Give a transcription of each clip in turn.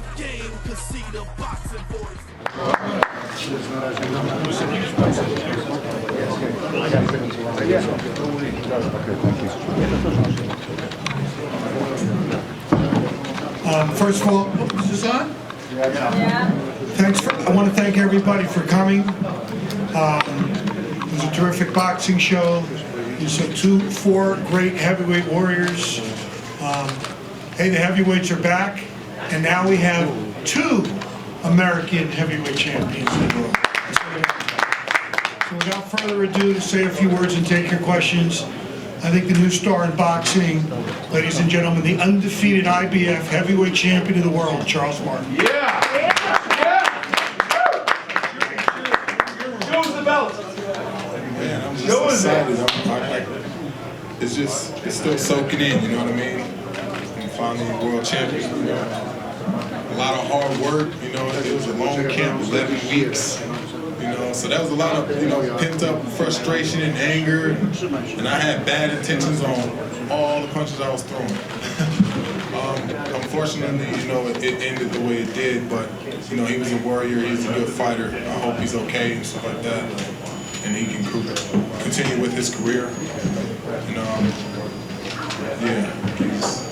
the game, cause see the boxing voice. First of all, is this on? Yeah. I want to thank everybody for coming. It was a terrific boxing show. You saw four great heavyweight warriors. Hey, the heavyweights are back, and now we have two American heavyweight champions in the world. So without further ado, to say a few words and take your questions, I think the new star in boxing, ladies and gentlemen, the undefeated IBF heavyweight champion of the world, Charles Martin. Yeah! Show us the belt! Man, I'm just excited. It's still soaking in, you know what I mean? And finally world champion, you know. A lot of hard work, you know, it was a long camp, 11 weeks. You know, so that was a lot of, you know, pent up frustration and anger, and I had bad intentions on all the punches I was throwing. Unfortunately, you know, it ended the way it did, but, you know, he was a warrior, he's a good fighter. I hope he's okay and stuff like that, and he can continue with his career. And, yeah, he's...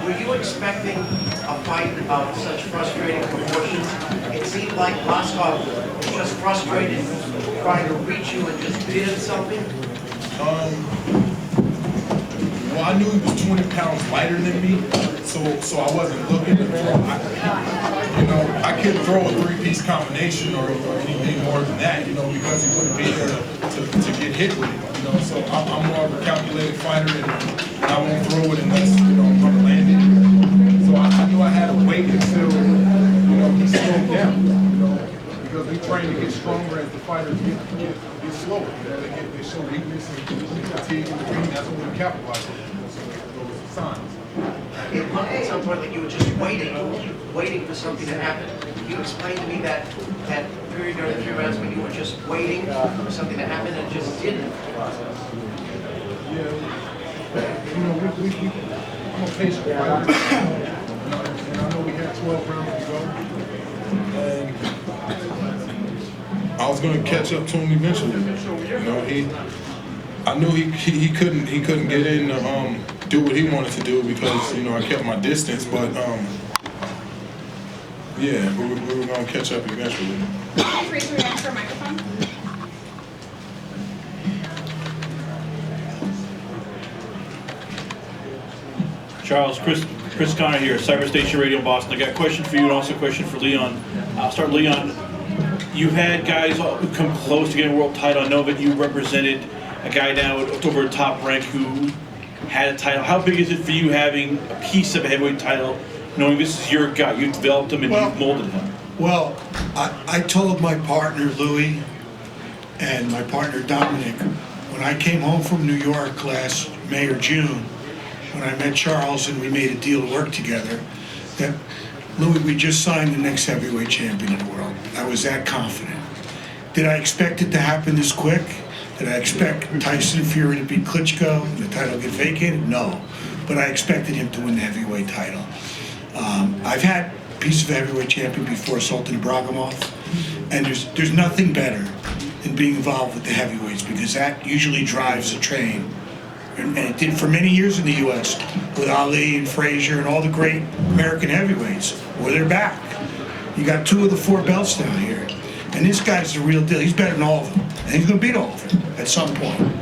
Were you expecting a fight of such frustrating proportions? It seemed like Moskov was just frustrated, trying to reach you and just did something. Well, I knew he was 20 pounds lighter than me, so I wasn't looking to throw. You know, I couldn't throw a three-piece combination or anything more than that, you know, because he wouldn't be there to get hit with it. You know, so I'm more of a calculated fighter, and I won't throw it unless, you know, I'm going to land it. So I knew I had to wait until, you know, he slowed down, you know, because we train to get stronger as the fighters get slower. You know, they show weakness and fatigue in between. That's when we capitalize on those signs. It looked at some point like you were just waiting for something to happen. You explained to me that period during the 3 rounds when you were just waiting for something to happen and it just didn't. Yeah, you know, I'm a patient fighter, and I know we had 12 rounds to go, and I was going to catch up to him eventually. You know, I knew he couldn't get in to do what he wanted to do because, you know, I kept my distance, but yeah, we were going to catch up eventually. Please raise your hand for a microphone. Charles, Chris Connor here, Cyber Station Radio in Boston. I got a question for you and also a question for Leon. I'll start Leon. You've had guys come close to getting a world title. I know that you represented a guy down over top rank who had a title. How big is it for you having a piece of a heavyweight title, knowing this is your guy? You've developed him and you've molded him. Well, I told my partner Louis and my partner Dominic when I came home from New York last May or June, when I met Charles and we made a deal to work together, that Louis, we just signed the next heavyweight champion in the world. I was that confident. Did I expect it to happen this quick? Did I expect Tyson Fury to beat Klitschko and the title get vacated? No, but I expected him to win the heavyweight title. I've had a piece of heavyweight champion before, Sultan Ibragimov, and there's nothing better than being involved with the heavyweights because that usually drives the train. And it did for many years in the U.S. with Ali and Frazier and all the great American heavyweights. Well, they're back. You got 2 of the 4 belts down here. And this guy's the real deal. He's better than all of them. And he's going to beat all of them at some point.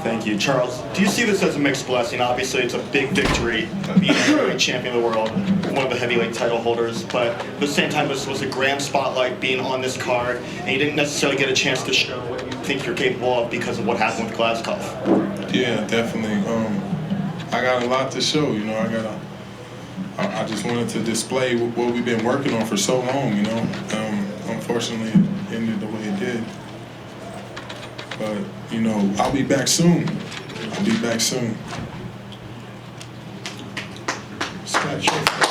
Thank you. Charles, do you see this as a mixed blessing? Obviously, it's a big victory, being heavyweight champion of the world, one of the heavyweight title holders, but at the same time, this was a grand spotlight being on this card, and you didn't necessarily get a chance to show what you think you're capable of because of what happened with Glasgow. Yeah, definitely. I got a lot to show, you know. I just wanted to display what we've been working on for so long, you know. Unfortunately, it ended the way it did. But, you know, I'll be back soon. I'll be back soon. Scott Schaefer.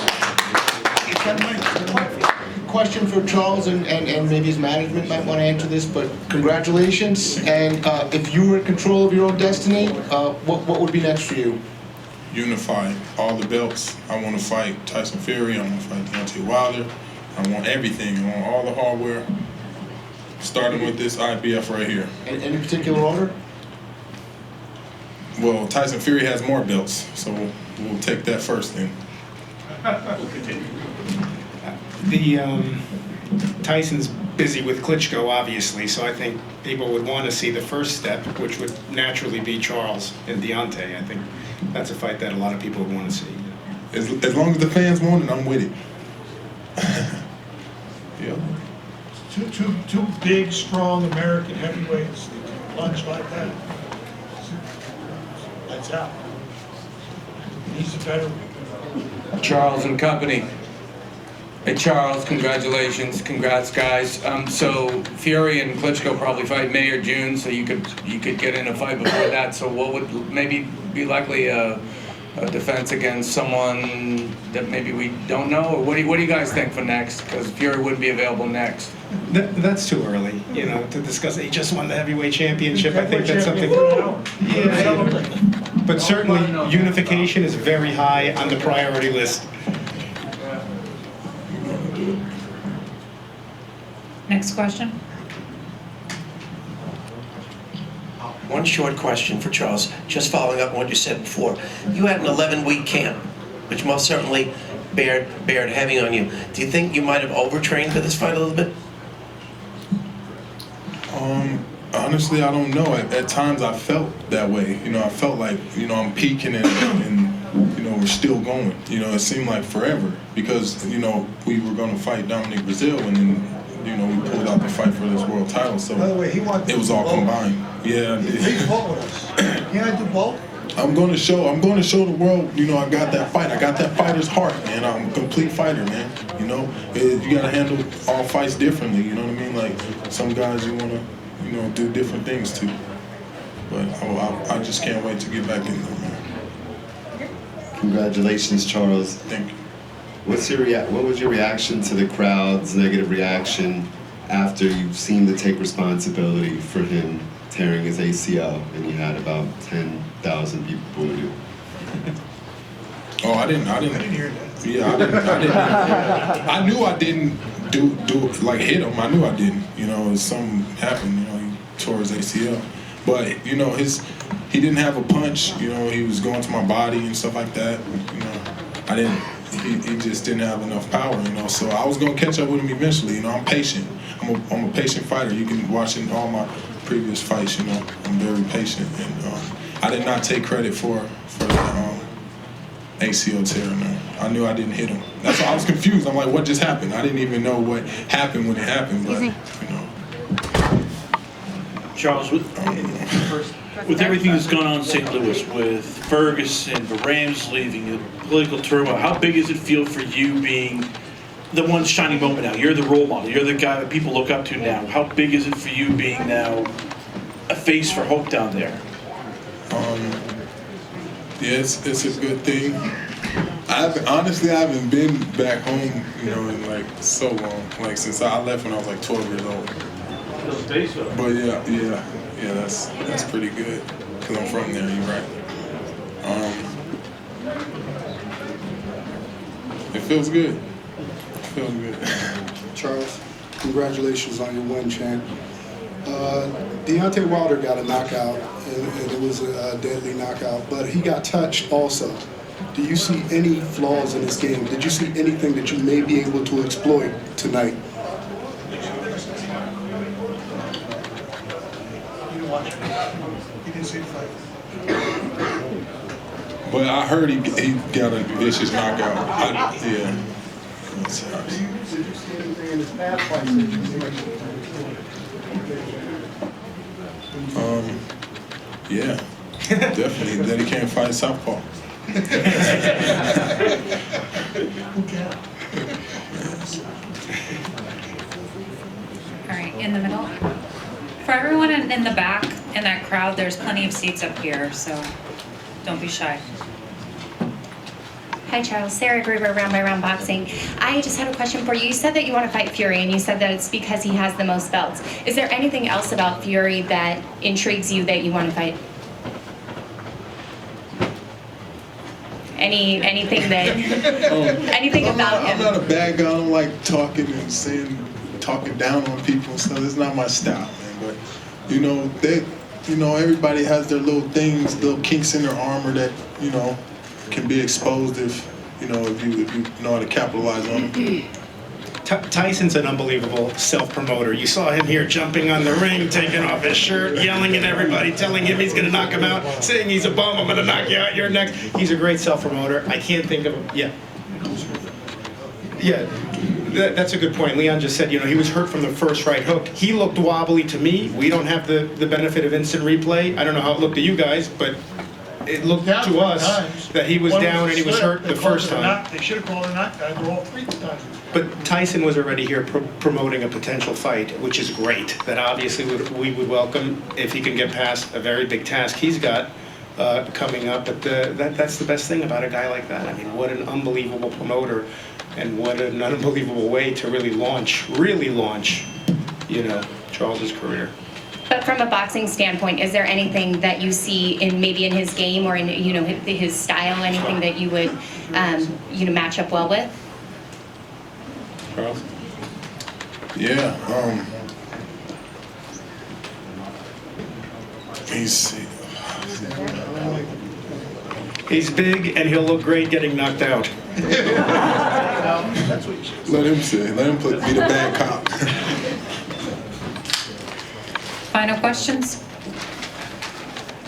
Question for Charles, and maybe his management might want to answer this, but congratulations. And if you were in control of your own destiny, what would be next for you? Unify all the belts. I want to fight Tyson Fury. I want to fight Deontay Wilder. I want everything. I want all the hardware. Starting with this IBF right here. In any particular order? Well, Tyson Fury has more belts, so we'll take that first then. We'll continue. Tyson's busy with Klitschko, obviously, so I think people would want to see the first step, which would naturally be Charles and Deontay. I think that's a fight that a lot of people would want to see. As long as the fans want it, I'm with it. Yeah. Two big, strong American heavyweights that can punch like that. Lights out. He's a better one. Charles and company. Hey Charles, congratulations, congrats guys. So Fury and Klitschko probably fight May or June, so you could get in a fight before that. So what would maybe be likely a defense against someone that maybe we don't know, or what do you guys think for next? Because Fury wouldn't be available next. That's too early, to discuss. He just won the heavyweight championship. I think that's something. Yeah, but certainly unification is very high on the priority list. Next question. One short question for Charles, just following up on what you said before. You had an 11-week camp, which most certainly bared heavy on you. Do you think you might have overtrained for this fight a little bit? Honestly, I don't know. At times I felt that way. I felt like, I'm peaking and we're still going. It seemed like forever because, we were going to fight Dominic Brazil and then, we pulled out the fight for this world title. So By the way, he wanted to it was do all both. combined. Yeah. He fought with us. Can I do both? I'm going to show the world, I got that fight. I got that fighter's heart, man. I'm a complete fighter, man. You got to handle all fights differently. You know what I mean? Like some guys you want to, do different things to. But I just can't wait to get back in there, man. Congratulations, Charles. Thank you. What was your reaction to the crowd's negative reaction after you've seen to take responsibility for him tearing his ACL and you had about 10,000 people boo you? Oh, I didn't hear that. Yeah, I didn't. I knew I didn't hit him. I knew I didn't. Something happened. He tore his ACL, but he didn't have a punch. He was going to my body and stuff like that. I didn't. He just didn't have enough power. So I was gonna catch up with him eventually. I'm patient. I'm a patient fighter. You can watch in all my previous fights. I'm very patient, and I did not take credit for the ACL tear. No. I knew I didn't hit him. That's why I was confused. I'm like, what just happened? I didn't even know what happened when it happened. But Charles, with everything that's gone on in St. Louis, with Ferguson, the Rams leaving, the political turmoil, how big does it feel for you being the one shining moment now? You're the role model. You're the guy that people look up to now. How big is it for you being now a face for hope down there? Yeah, it's a good thing. I haven't been back home, in like so long. Like since I left when I was like 12 years old. But yeah, that's pretty good because I'm from there. You're right. It feels good. It feels good. Charles, congratulations on your win, champ. Deontay Wilder got a knockout, and it was a deadly knockout, but he got touched also. Do you see any flaws in his game? Did you see anything that you may be able to exploit tonight? You didn't see the fight. But I heard he got a vicious knockout. Yeah. Yeah, definitely. That he can't fight southpaw. All right, in the middle. For everyone in the back in that crowd, there's plenty of seats up here, so don't be shy. Hi, Charles. Sarah Gruber, Round by Round Boxing. I just had a question for you. You said that you want to fight Fury, and you said that it's because he has the most belts. Is there anything else about Fury that intrigues you that you want to fight? Anything that, anything about him? I'm not a bad guy. I don't like talking and talking down on people and stuff. It's not my style, man. But everybody has their little things, little kinks in their armor that can be exposed if you know how to capitalize on them. Tyson's an unbelievable self-promoter. You saw him here jumping on the ring, taking off his shirt, yelling at everybody, telling him he's going to knock him out, saying he's a bum, I'm going to knock you out, you're next. He's a great self-promoter. I can't think of him. Yeah, that's a good point. Leon just said, he was hurt from the first right hook. He looked wobbly to me. We don't have the benefit of instant replay. I don't know how it looked to you guys, but it looked to us that he was down and he was hurt the first time. They should have called a knockdown for all 3 times. But Tyson was already here promoting a potential fight, which is great. That obviously we would welcome if he can get past a very big task he's got coming up. But that's the best thing about a guy like that. I mean, what an unbelievable promoter, and what an unbelievable way to really launch, Charles's career. But from a boxing standpoint, is there anything that you see maybe in his game or in his style, anything that you would match up well with? Charles? Yeah. He's big and he'll look great getting knocked out. Let him say. Let him be the bad cop. Final questions?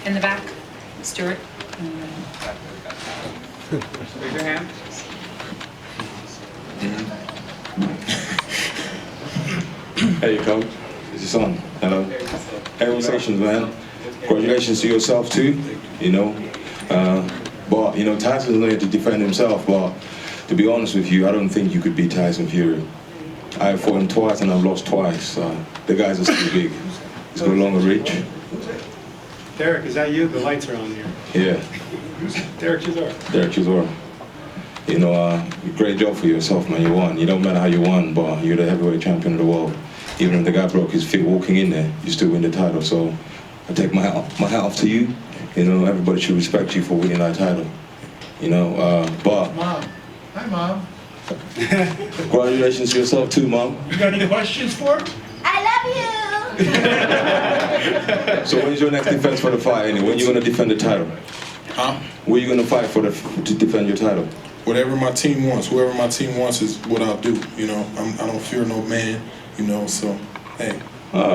In the back, Stuart. Raise your hand. Hey, Coach. This is on. Hello. Congratulations, man. Congratulations to yourself too. But Tyson's learning to defend himself. But to be honest with you, I don't think you could beat Tyson Fury. I fought him twice and I've lost twice. The guys are still big. He's got a longer reach. Derek, is that you? The lights are on here. Yeah. Derek Chisora. Derek Chisora. Great job for yourself, man. You won. You don't matter how you won, but you're the heavyweight champion of the world. Even if the guy broke his feet walking in there, you still win the title. So I take my hat off to you. Everybody should respect you for winning that title. But Mom. Hi, Mom. congratulations to yourself too, Mom. You got any questions for him? I love you. So when's your next defense for the fight anyway? When are you going to defend the title? Huh? Where are you going to fight to defend your title? Whatever my team wants. Whoever my team wants is what I'll do. I don't fear no man. So hey.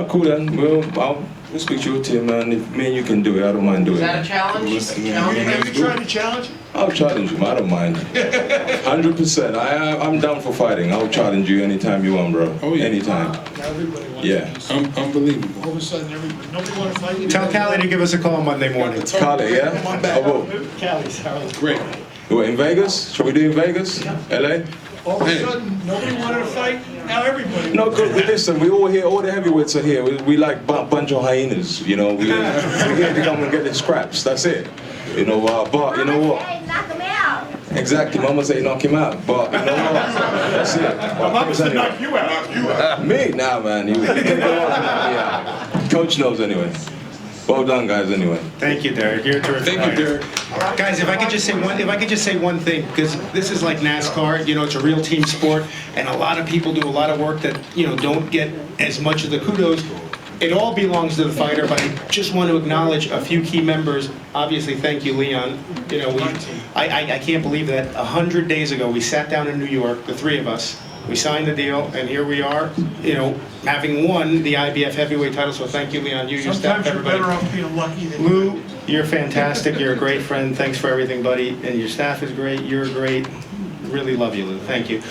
Cool then. Well, I'll speak to your team, man. If me and you can do it, I don't mind doing it. Is that a challenge? Have you tried to challenge him? I'll challenge you, I don't mind. 100%. I'm down for fighting. I'll challenge you anytime you want, bro. Oh, yeah. Anytime. Everybody wants Yeah. Unbelievable. All of a sudden, nobody wants to fight you. Tell Callie to give us a call Monday morning. Callie, yeah? I will. Callie, sorry. Great. You in Vegas? Shall we do in Vegas? LA? All of a sudden, nobody wanted to fight. Now everybody. No, good. Listen, we all here. All the heavyweights are here. We like bunch of hyenas. We're here to come and get the scraps. That's it. But you know what? Knock him out. Exactly. Mama say knock him out. But you know what? That's it. Mama said knock you out. Me? Nah, man. Yeah. Coach knows anyway. Well done, guys. Anyway. Thank you, Derek. You're a terrific. Thank you, Derek. Guys, if I could just say one thing, because this is like NASCAR. It's a real team sport, and a lot of people do a lot of work that don't get as much of the kudos. It all belongs to the fighter, but I just want to acknowledge a few key members. Obviously, thank you, Leon. I can't believe that 100 days ago we sat down in New York, the three of us. We signed the deal, and here we are, having won the IBF heavyweight title. So thank you, Leon. Your staff, everybody. Sometimes you're better off being lucky than Lou, you're fantastic. You're a great friend. Thanks for everything, buddy. And your staff is great. You're great. Really love you, Lou. Thank you.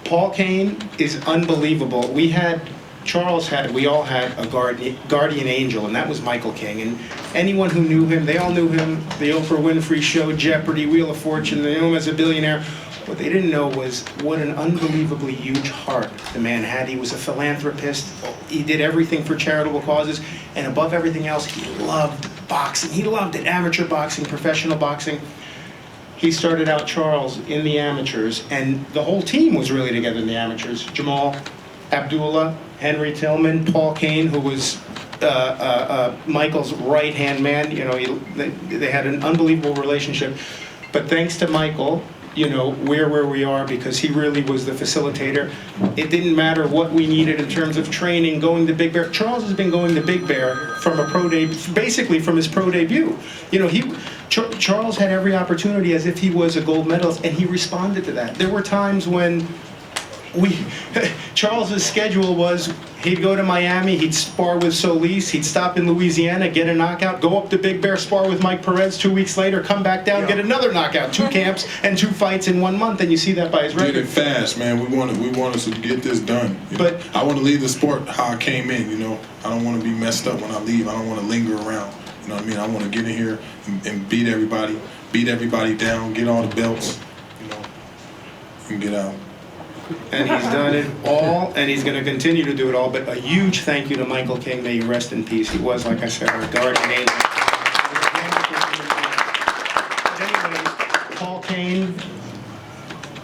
Paul Kane is unbelievable. We all had a guardian angel, and that was Michael King. And anyone who knew him, they all knew him. The Oprah Winfrey Show, Jeopardy, Wheel of Fortune. They knew him as a billionaire. What they didn't know was what an unbelievably huge heart the man had. He was a philanthropist. He did everything for charitable causes. And above everything else, he loved boxing. He loved it, amateur boxing, professional boxing. he started out Charles in the amateurs, and the whole team was really together in the amateurs. Jamal, Abdullah, Henry Tillman, Paul Kane, who was Michael's right-hand man. You know, they had an unbelievable relationship. But thanks to Michael, you know, we're where we are because he really was the facilitator. It didn't matter what we needed in terms of training, going to Big Bear. Charles has been going to Big Bear from a pro debut, basically from his pro debut. You know, Charles had every opportunity as if he was a gold medalist, and he responded to that. There were times when Charles's schedule was he'd go to Miami, he'd spar with Solis, he'd stop in Louisiana, get a knockout, go up to Big Bear, spar with Mike Perez 2 weeks later, come back down, get another knockout. 2 camps and 2 fights in 1 month, and you see that by his record. Did it fast, man. We want us to get this done. But I want to leave the sport how I came in. You know, I don't want to be messed up when I leave. I don't want to linger around. You know what I mean? I want to get in here and beat everybody down, get all the belts, you know, and get out. And he's done it all, and he's going to continue to do it all. But a huge thank you to Michael King. May you rest in peace. He was, like I said, our guardian angel. Anyways, Paul Kane,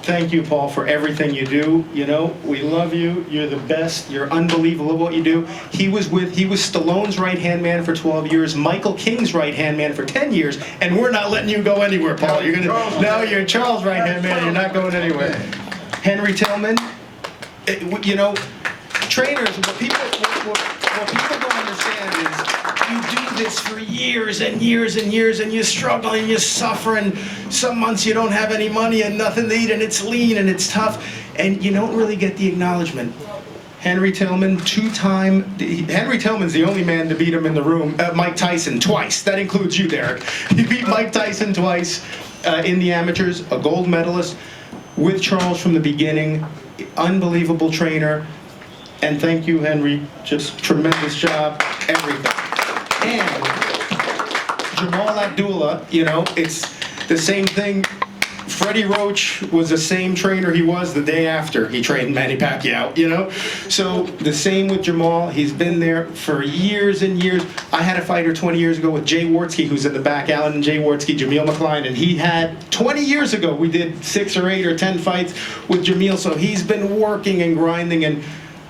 thank you, Paul, for everything you do. You know, we love you. You're the best. You're unbelievable at what you do. He was Stallone's right-hand man for 12 years, Michael King's right-hand man for 10 years, and we're not letting you go anywhere, Paul. Now you're Charles' right-hand man. You're not going anywhere. Henry Tillman, you know, trainers, what people don't understand is you do this for years and years and years, and you struggle and you suffer, and some months you don't have any money and nothing to eat, and it's lean and it's tough, and you don't really get the acknowledgement. Henry Tillman, Henry Tillman's the only man to beat him in the room, Mike Tyson twice. That includes you, Derek. He beat Mike Tyson twice in the amateurs, a gold medalist. With Charles from the beginning, unbelievable trainer, and thank you, Henry, just tremendous job, everything. And Jamal Abdullah, you know, it's the same thing. Freddie Roach was the same trainer he was the day after he trained Manny Pacquiao, you know? So the same with Jamal. He's been there for years and years. I had a fighter 20 years ago with Jay Wartsky, who's in the back, Alan and Jay Wartsky, Jameel McCline, and he had, 20 years ago, we did 6 or 8 or 10 fights with Jameel, so he's been working and grinding, and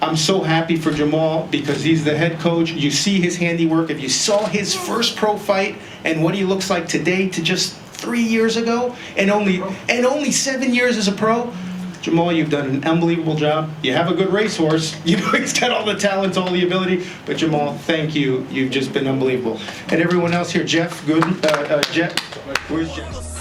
I'm so happy for Jamal because he's the head coach. You see his handiwork. If you saw his first pro fight and what he looks like today to just 3 years ago, and only 7 years as a pro, Jamal, you've done an unbelievable job. You have a good racehorse. You know, he's got all the talent, all the ability. But Jamal, thank you. You've just been unbelievable. And everyone else here, Jeff, good. Jeff, where's Jeff?